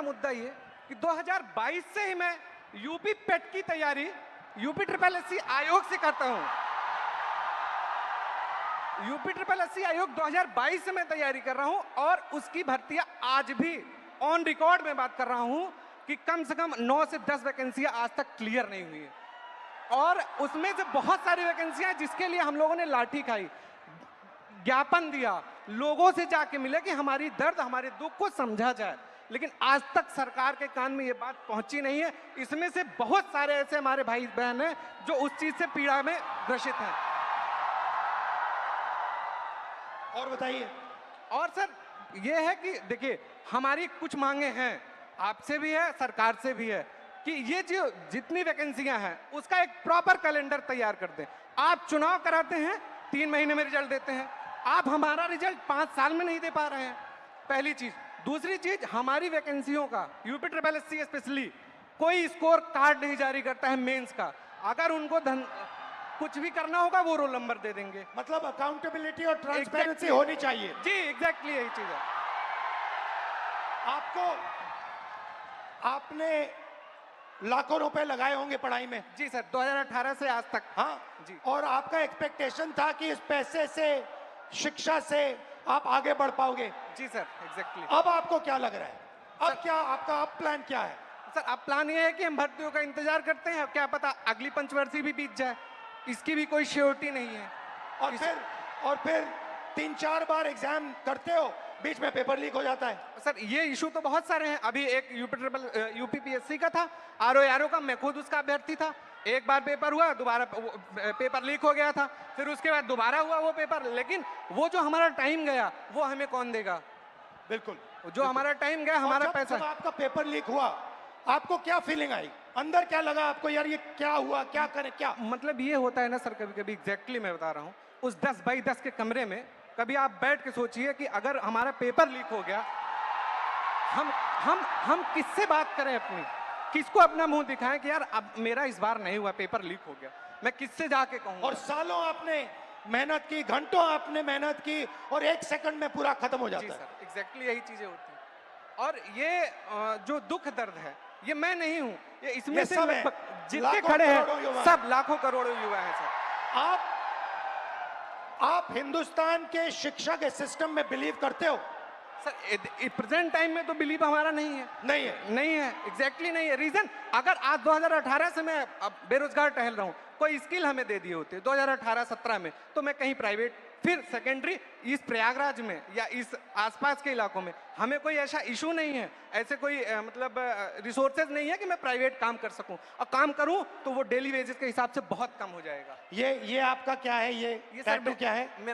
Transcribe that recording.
मुद्दा ये कि 2022 से ही मैं यूपी पेट की तैयारी यूपी ट्रिपल एससी आयोग से करता हूं। यूपी ट्रिपल एससी आयोग 2022 से मैं तैयारी कर रहा हूं और उसकी भर्तियां आज भी ऑन रिकॉर्ड में बात कर रहा हूं कि कम से कम 9 से 10 वैकेंसियां आज तक क्लियर नहीं हुई है और उसमें से बहुत सारी वैकेंसियां जिसके लिए हम लोगों ने लाठी खाई, ज्ञापन दिया, लोगों से जाके मिले कि हमारी दर्द हमारे दुख को समझा जाए, लेकिन आज तक सरकार के कान में ये बात पहुंची नहीं है। इसमें से बहुत सारे ऐसे हमारे भाई बहन हैं जो उस चीज से पीड़ा में ग्रसित हैं। और बताइए। और सर ये है कि देखिए हमारी कुछ मांगे हैं, आपसे भी है, सरकार से भी है कि ये जो जितनी वैकेंसियां हैं उसका एक प्रॉपर कैलेंडर तैयार कर दें। आप चुनाव कराते हैं, 3 महीने में रिजल्ट देते हैं, आप हमारा रिजल्ट 5 साल में नहीं दे पा रहे हैं, पहली चीज। दूसरी चीज, हमारी वैकेंसियों का यूपी ट्रिपल एससी स्पेशली कोई स्कोर कार्ड नहीं जारी करता है मेंस का। अगर उनको कुछ भी करना होगा वो रोल नंबर दे देंगे। मतलब अकाउंटेबिलिटी और ट्रांसपेरेंसी होनी चाहिए। जी एग्जैक्टली यही चीज है। आपने लाखों रुपए लगाए होंगे पढ़ाई में। जी सर, 2018 से आज तक। हाँ जी। और आपका एक्सपेक्टेशन था कि इस पैसे से, शिक्षा से आप आगे बढ़ पाओगे। जी सर एग्जैक्टली। अब आपको क्या लग रहा है? अब क्या आपका अब प्लान क्या है? सर अब प्लान ये है कि हम भर्तियों का इंतजार करते हैं, क्या पता अगली पंचवर्षीय भी बीत जाए, इसकी भी कोई श्योरिटी नहीं है। और फिर 3-4 बार एग्जाम करते हो, बीच में पेपर लीक हो जाता है। सर ये इशू तो बहुत सारे हैं। अभी एक यूपीपीएससी का था, आरओ का, मैं खुद उसका अभ्यर्थी था। एक बार पेपर हुआ, दोबारा पेपर लीक हो गया था, फिर उसके बाद दोबारा हुआ वो पेपर, लेकिन वो जो हमारा टाइम गया वो हमें कौन देगा? बिल्कुल, जो हमारा टाइम गया, हमारा पैसा। जब आपका पेपर लीक हुआ, आपको क्या फीलिंग आई? अंदर क्या लगा आपको, यार ये क्या हुआ, क्या करें, क्या? मतलब ये होता है ना सर, कभी कभी एग्जैक्टली मैं बता रहा हूँ, उस 10 बाई 10 के कमरे में कभी आप बैठ के सोचिए कि अगर हमारा पेपर लीक हो गया, हम किससे बात करें अपनी, किसको अपना मुंह दिखाएं कि यार अब मेरा इस बार नहीं हुआ, पेपर लीक हो गया, मैं किससे जाके कहूँ? और सालों आपने मेहनत की, घंटों आपने मेहनत की और 1 सेकंड में पूरा खत्म हो जाता है। सर एग्जैक्टली यही चीजें होती हैं। और ये जो दुख दर्द है, ये मैं नहीं हूं, ये इसमें से जितने खड़े हैं सब लाखों करोड़ों युवा हैं सर। आप हिंदुस्तान के शिक्षा के सिस्टम में बिलीव करते हो? सर प्रेजेंट टाइम में तो बिलीव हमारा नहीं है। नहीं है एग्जैक्टली नहीं है। रीजन, अगर आज 2018 से मैं अब बेरोजगार टहल रहा हूं, कोई स्किल हमें दे दिए होते 2018-17 में, तो मैं कहीं प्राइवेट, फिर सेकेंडरी, इस प्रयागराज में या इस आसपास के इलाकों में हमें कोई ऐसा इशू नहीं है, ऐसे कोई मतलब रिसोर्सेज नहीं है कि मैं प्राइवेट काम कर सकूं, और काम करूं तो वो डेली वेजेस के हिसाब से बहुत कम हो जाएगा। ये आपका क्या है? ये टैटू क्या है?